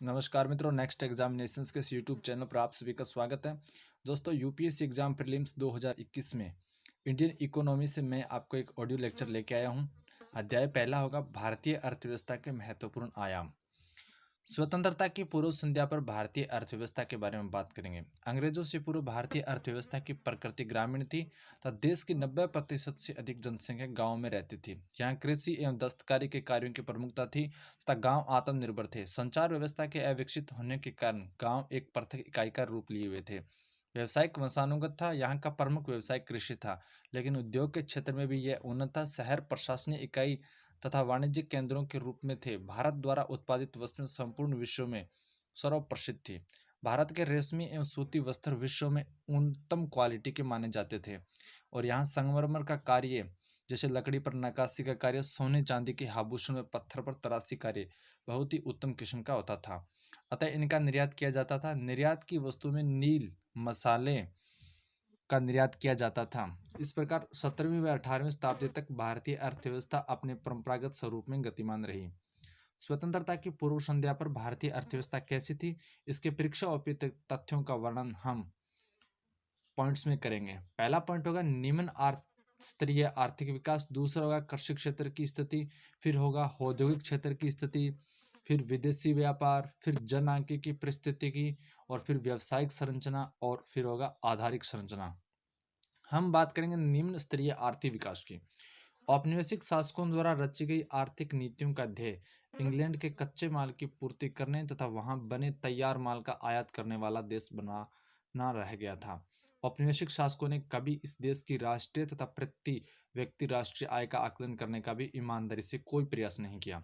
नमस्कार मित्रों, next examinations के इस यूट्यूब चैनल पर आप सभी का स्वागत है। दोस्तों, यूपीएससी एग्जाम प्रीलिम्स 2021 में इंडियन इकोनॉमी से मैं आपको एक ऑडियो लेक्चर लेके आया हूं। अध्याय पहला होगा भारतीय अर्थव्यवस्था के महत्वपूर्ण आयाम। स्वतंत्रता की पूर्व संध्या पर भारतीय अर्थव्यवस्था के बारे में बात करेंगे। अंग्रेजों से पूर्व भारतीय अर्थव्यवस्था की प्रकृति ग्रामीण थी तथा देश की 90% से अधिक जनसंख्या गांव में रहती थी। यहाँ कृषि एवं दस्तकारी के कार्यों की प्रमुखता थी तथा गांव आत्मनिर्भर थे। संचार व्यवस्था के अविकसित होने के कारण गांव एक पृथक इकाई का रूप लिए हुए थे। व्यवसायिक वंशानुगत था। यहाँ का प्रमुख व्यवसाय कृषि था, लेकिन उद्योग के क्षेत्र में भी यह उन्नत था। शहर प्रशासनिक इकाई तथा वाणिज्यिक केंद्रों के रूप में थे। भारत द्वारा उत्पादित वस्तुएं संपूर्ण विश्व में सर्वप्रसिद्ध थी। भारत के रेशमी एवं सूती वस्त्र विश्व में उन्नतम क्वालिटी के माने जाते थे और यहाँ संगमरमर का कार्य, जैसे लकड़ी पर नक्काशी का कार्य, सोने चांदी के आभूषण में पत्थर पर तराशी कार्य बहुत ही उत्तम किस्म का होता था। अतः इनका निर्यात किया जाता था। निर्यात की वस्तु में नील, मसाले का निर्यात किया जाता था। इस प्रकार 17वीं व 18वीं शताब्दी तक भारतीय अर्थव्यवस्था अपने परंपरागत स्वरूप में गतिमान रही। स्वतंत्रता की पूर्व संध्या पर भारतीय अर्थव्यवस्था कैसी थी, इसके परीक्षा उपयुक्त तथ्यों का वर्णन हम पॉइंट्स में करेंगे। पहला पॉइंट होगा निम्न स्तरीय आर्थिक विकास। दूसरा होगा कृषि क्षेत्र की स्थिति। फिर होगा औद्योगिक क्षेत्र की स्थिति। फिर विदेशी व्यापार। फिर जनआंख्यिकी परिस्थितिकी। और फिर व्यावसायिक संरचना। और फिर होगा आधारिक संरचना। हम बात करेंगे निम्न स्तरीय आर्थिक विकास की। औपनिवेशिक शासकों द्वारा रची गई आर्थिक नीतियों का ध्येय इंग्लैंड के कच्चे माल की पूर्ति करने तथा वहां बने तैयार माल का आयात करने वाला देश बनाना रह गया था। औपनिवेशिक शासकों ने कभी इस देश की राष्ट्रीय तथा प्रति व्यक्ति राष्ट्रीय आय का आकलन करने का भी ईमानदारी से कोई प्रयास नहीं किया।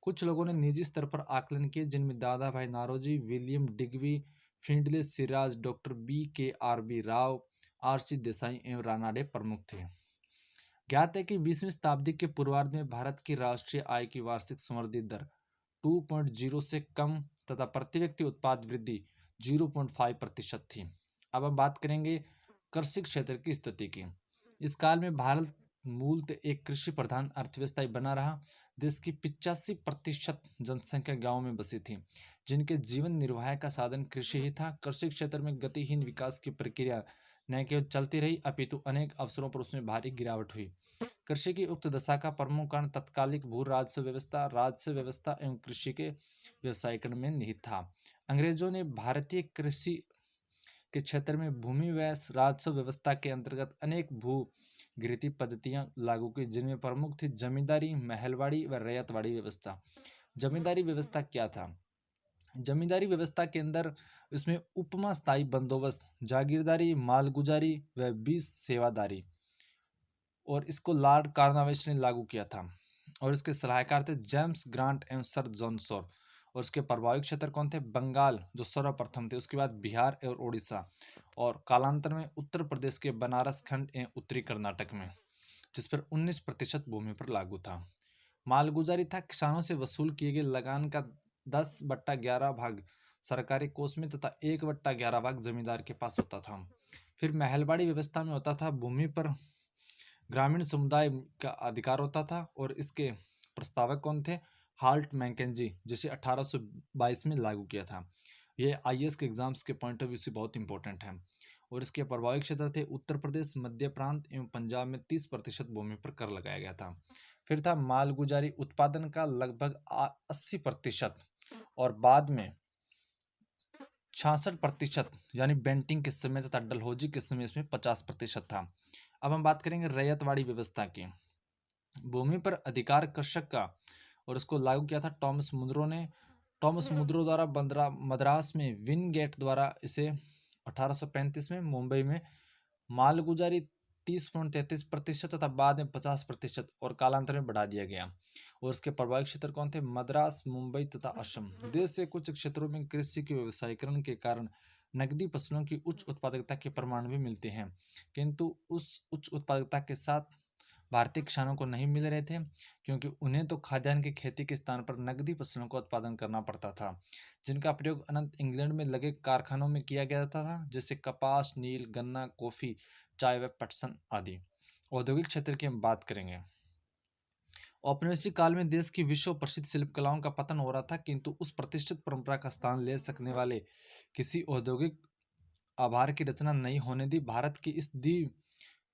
कुछ लोगों ने निजी स्तर पर आकलन किए, जिनमें Dadabhai Naoroji, William Digby, Findlay Shirras, doctor B.K.R.B. Rao, R.C. Desai एवं रानाडे प्रमुख थे। ज्ञात है कि 20वीं शताब्दी के पूर्वार्ध में भारत की राष्ट्रीय आय की वार्षिक संवर्धित दर 2.0 से कम तथा प्रति व्यक्ति उत्पाद वृद्धि 0.5% थी। अब हम बात करेंगे कृषि क्षेत्र की स्थिति की। इस काल में भारत मूलतः एक कृषि प्रधान अर्थव्यवस्था ही बना रहा। देश की 85% जनसंख्या गांव में बसी थी, जिनके जीवन निर्वाह का साधन कृषि ही था। कृषि क्षेत्र में गतिहीन विकास की प्रक्रिया न केवल चलती रही, अपितु अनेक अवसरों पर उसमें भारी गिरावट हुई। कृषि की उक्त दशा का प्रमुख कारण तत्कालिक भू राजस्व व्यवस्था एवं कृषि के व्यवसायीकरण में निहित था। अंग्रेजों ने भारतीय कृषि के क्षेत्र में भूमि व राजस्व व्यवस्था के अंतर्गत अनेक भू घृती पद्धतियां लागू की, जिनमें प्रमुख थी जमींदारी, महलवाड़ी व रैयतवाड़ी व्यवस्था। जमींदारी व्यवस्था क्या था? जमींदारी व्यवस्था के अंदर इसमें उपमा स्थायी बंदोबस्त, जागीरदारी, मालगुजारी व बीस सेवादारी, और इसको लॉर्ड कार्नवालिस ने लागू किया था। और इसके सलाहकार थे जेम्स ग्रांट एवं सर जॉन शोर। और इसके प्रभावित क्षेत्र कौन थे? बंगाल जो सर्वप्रथम थे, उसके बाद बिहार और उड़ीसा, और कालांतर में उत्तर प्रदेश के बनारस खंड एवं उत्तरी कर्नाटक में, जिस पर 19% भूमि पर लागू था। मालगुजारी था किसानों से वसूल किए गए लगान का 10/11 भाग सरकारी कोष में तथा 1/11 भाग जमींदार के पास होता था। फिर महलवाड़ी व्यवस्था में होता था भूमि पर ग्रामीण समुदाय का अधिकार होता था, और इसके प्रस्तावक कौन थे? हाल्ट मैकेंजी, जिसे 1822 में लागू किया था। ये आईएएस के एग्जाम्स के पॉइंट ऑफ व्यू से बहुत इंपॉर्टेंट है। और इसके प्रभावित क्षेत्र थे उत्तर प्रदेश, मध्य प्रांत एवं पंजाब में 30% भूमि पर कर लगाया गया था। फिर था मालगुजारी, उत्पादन का लगभग 80%, और बाद में 66% यानी बेंटिंग के समय तथा डलहौजी के समय इसमें 50% था। अब हम बात करेंगे रैयतवाड़ी व्यवस्था की। भूमि पर अधिकार कृषक का, और इसको लागू किया था टॉमस मुनरो ने। टॉमस मुनरो द्वारा मद्रास में विनगेट द्वारा इसे 1835 में, मुंबई में मालगुजारी 30.33% तथा बाद में 50% और कालांतर में बढ़ा दिया गया। और इसके प्रभावित क्षेत्र कौन थे? मद्रास, मुंबई तथा असम। देश के कुछ क्षेत्रों में कृषि के व्यवसायीकरण के कारण नकदी फसलों की उच्च उत्पादकता के प्रमाण भी मिलते हैं, किंतु उस उच्च उत्पादकता के साथ भारतीय किसानों को नहीं मिल रहे थे, क्योंकि उन्हें तो खाद्यान्न की खेती के स्थान पर नकदी फसलों का उत्पादन करना पड़ता था, जिनका प्रयोग अनंत इंग्लैंड में लगे कारखानों में किया गया था, जैसे कपास, नील, गन्ना, कॉफी, चाय व पटसन आदि। औद्योगिक क्षेत्र की हम बात करेंगे। औपनिवेशिक काल में देश की विश्व प्रसिद्ध शिल्प कलाओं का पतन हो रहा था, किंतु उस प्रतिष्ठित परंपरा का स्थान ले सकने वाले किसी औद्योगिक आभार की रचना नहीं होने दी। भारत की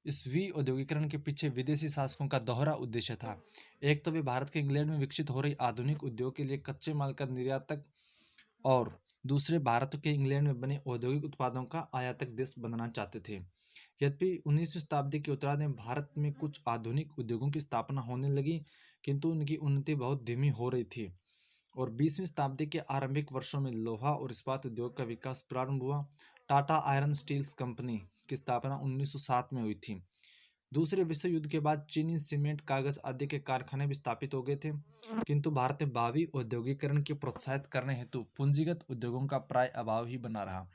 इस औद्योगिकरण के पीछे विदेशी शासकों का दोहरा उद्देश्य था। एक तो वे भारत के इंग्लैंड में विकसित हो रही आधुनिक उद्योग के लिए कच्चे माल का निर्यातक, और दूसरे भारत के इंग्लैंड में बने औद्योगिक उत्पादों का आयातक देश बनना चाहते थे। यद्यपि 19वीं शताब्दी के उत्तरार्ध में भारत में कुछ आधुनिक उद्योगों की स्थापना होने लगी, किंतु उनकी उन्नति बहुत धीमी हो रही थी, और 20वीं शताब्दी के आरंभिक वर्षों में लोहा और इस्पात उद्योग का विकास प्रारंभ हुआ। टाटा आयरन स्टील्स कंपनी की स्थापना 1907 में हुई थी। दूसरे विश्व युद्ध के बाद चीनी सीमेंट, कागज आदि के कारखाने भी स्थापित हो गए थे, किंतु भारत में भावी औद्योगिकरण की प्रोत्साहित करने हेतु पूंजीगत उद्योगों का प्राय अभाव ही बना रहा।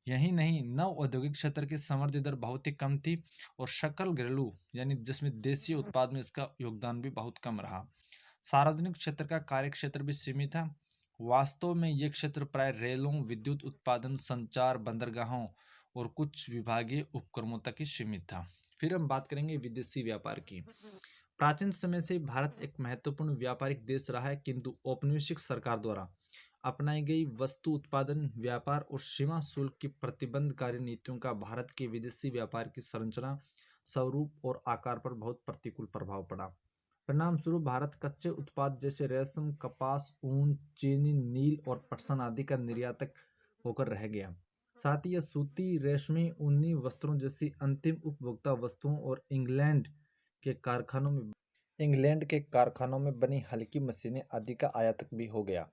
यही नहीं, नव औद्योगिक क्षेत्र की समृद्धि दर बहुत ही कम थी, और सकल घरेलू यानी जिसमें देशी उत्पाद में इसका योगदान भी बहुत कम रहा। सार्वजनिक क्षेत्र का कार्य क्षेत्र भी सीमित था। वास्तव में ये क्षेत्र प्राय रेलों, विद्युत उत्पादन, संचार, बंदरगाहों और कुछ विभागीय उपक्रमों तक ही सीमित था। फिर हम बात करेंगे विदेशी व्यापार की। प्राचीन समय से भारत एक महत्वपूर्ण व्यापारिक देश रहा है, किंतु औपनिवेशिक सरकार द्वारा अपनाई गई वस्तु उत्पादन, व्यापार और सीमा शुल्क की प्रतिबंधकारी नीतियों का भारत के विदेशी व्यापार की संरचना, स्वरूप और आकार पर बहुत प्रतिकूल प्रभाव पड़ा। परिणाम स्वरूप भारत कच्चे उत्पाद जैसे रेशम, कपास, ऊन, चीनी, नील और पटसन आदि का निर्यातक होकर रह गया। साथ ही यह सूती, रेशमी, ऊनी वस्त्रों जैसी अंतिम उपभोक्ता वस्तुओं और के कारखानों में इंग्लैंड के कारखानों में बनी हल्की मशीनें आदि का आयातक भी हो गया।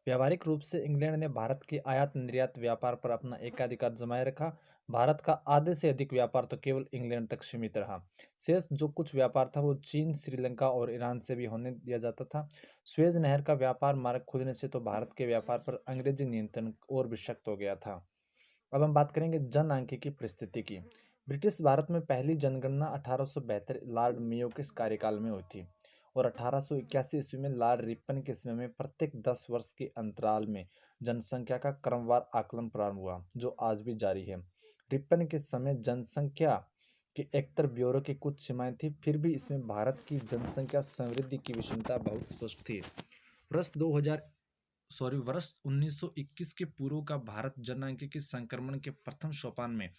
व्यावहारिक रूप से इंग्लैंड ने भारत के आयात निर्यात व्यापार पर अपना एकाधिकार जमाए रखा। भारत का आधे से अधिक व्यापार तो केवल इंग्लैंड तक सीमित रहा। शेष जो कुछ व्यापार था वो चीन, श्रीलंका और ईरान से भी होने दिया जाता था। स्वेज नहर का व्यापार मार्ग खुलने से तो भारत के व्यापार पर अंग्रेजी नियंत्रण और भी सख्त हो गया था। अब हम बात करेंगे जनआंख्यिकी परिस्थिति की। ब्रिटिश भारत में पहली जनगणना 1872 लॉर्ड मेयो के कार्यकाल में हुई थी, और 1881 ईस्वी में लॉर्ड रिपन के समय में प्रत्येक 10 वर्ष के अंतराल में जनसंख्या का क्रमवार आकलन प्रारंभ हुआ, जो आज भी जारी है। रिपन के समय जनसंख्या के एकतर ब्यूरो की कुछ सीमाएं थी, फिर भी इसमें भारत की जनसंख्या समृद्धि की विषमता बहुत स्पष्ट थी। वर्ष 1921 के पूर्व का भारत जनआंख्यिकी संक्रमण के प्रथम सोपान में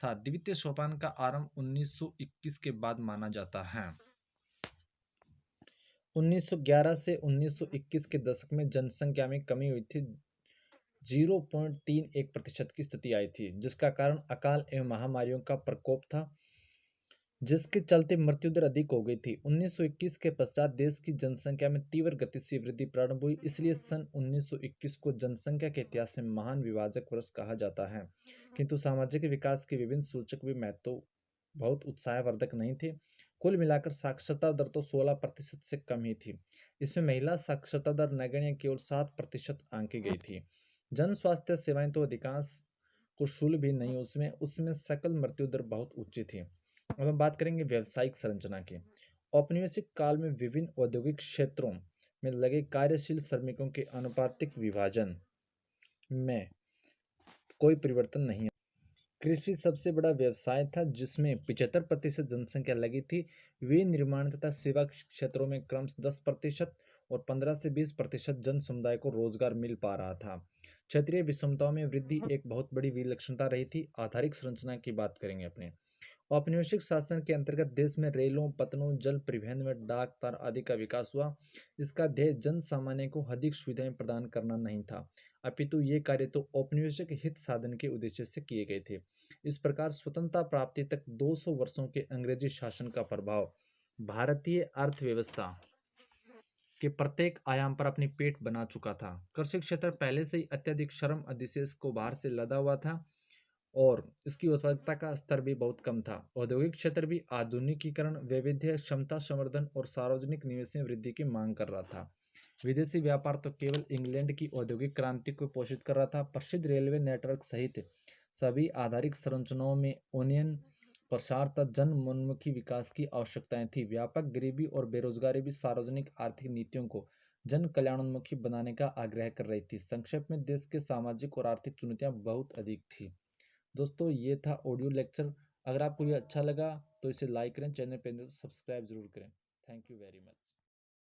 था। द्वितीय सोपान का आरंभ 1921 के बाद माना जाता है। 1911 से 1921 के दशक में जनसंख्या में कमी हुई थी। 0.31% की स्थिति आई थी, जिसका कारण अकाल एवं महामारियों का प्रकोप था, जिसके चलते मृत्यु दर अधिक हो गई थी। 1921 के पश्चात देश की जनसंख्या में तीव्र गति से वृद्धि प्रारंभ हुई, इसलिए सन 1921 को जनसंख्या के इतिहास में महान विभाजक वर्ष कहा जाता है। किंतु सामाजिक विकास के विभिन्न सूचक भी महत्व बहुत उत्साहवर्धक नहीं थे। कुल मिलाकर साक्षरता दर तो 16% से कम ही थी। इसमें महिला साक्षरता दर नगण्य केवल 7% आंकी गई थी। जन स्वास्थ्य सेवाएं तो अधिकांश को शुल्क भी नहीं, उसमें उसमें सकल मृत्यु दर बहुत ऊंची थी। अब हम बात करेंगे व्यावसायिक संरचना की। औपनिवेशिक काल में विभिन्न औद्योगिक क्षेत्रों में लगे कार्यशील श्रमिकों के अनुपातिक विभाजन में कोई परिवर्तन नहीं है। कृषि सबसे बड़ा व्यवसाय था, जिसमें 75% जनसंख्या लगी थी। वे निर्माण तथा सेवा क्षेत्रों में क्रमशः 10% और 15 से 20% जन समुदाय को रोजगार मिल पा रहा था। क्षेत्रीय विषमताओं में वृद्धि एक बहुत बड़ी विलक्षणता रही थी। आधारिक संरचना की बात करेंगे अपने। औपनिवेशिक शासन के अंतर्गत देश में रेलों, पतनों, जल परिवहन में डाक तार आदि का विकास हुआ। इसका ध्येय जन सामान्य को अधिक सुविधाएं प्रदान करना नहीं था, अपितु ये कार्य तो औपनिवेशिक हित साधन के उद्देश्य से किए गए थे। इस प्रकार स्वतंत्रता प्राप्ति तक 200 वर्षों के अंग्रेजी शासन का प्रभाव भारतीय अर्थव्यवस्था के प्रत्येक आयाम पर अपनी पेट बना चुका था। कृषि क्षेत्र पहले से ही अत्यधिक श्रम अधिशेष को बाहर से लदा हुआ था, और इसकी उत्पादकता का स्तर भी बहुत कम था। औद्योगिक क्षेत्र भी आधुनिकीकरण, वैविध्य, क्षमता संवर्धन और सार्वजनिक निवेश में वृद्धि की मांग कर रहा था। विदेशी व्यापार तो केवल इंग्लैंड की औद्योगिक क्रांति को पोषित कर रहा था। प्रसिद्ध रेलवे नेटवर्क सहित सभी आधारिक संरचनाओं में ओनियन प्रसार तथा जनोन्मुखी विकास की आवश्यकताएं थी। व्यापक गरीबी और बेरोजगारी भी सार्वजनिक आर्थिक नीतियों को जन कल्याणोन्मुखी बनाने का आग्रह कर रही थी। संक्षेप में देश के सामाजिक और आर्थिक चुनौतियां बहुत अधिक थी। दोस्तों, ये था ऑडियो लेक्चर। अगर आपको ये अच्छा लगा तो इसे लाइक करें, चैनल पर सब्सक्राइब जरूर करें। Thank you very much.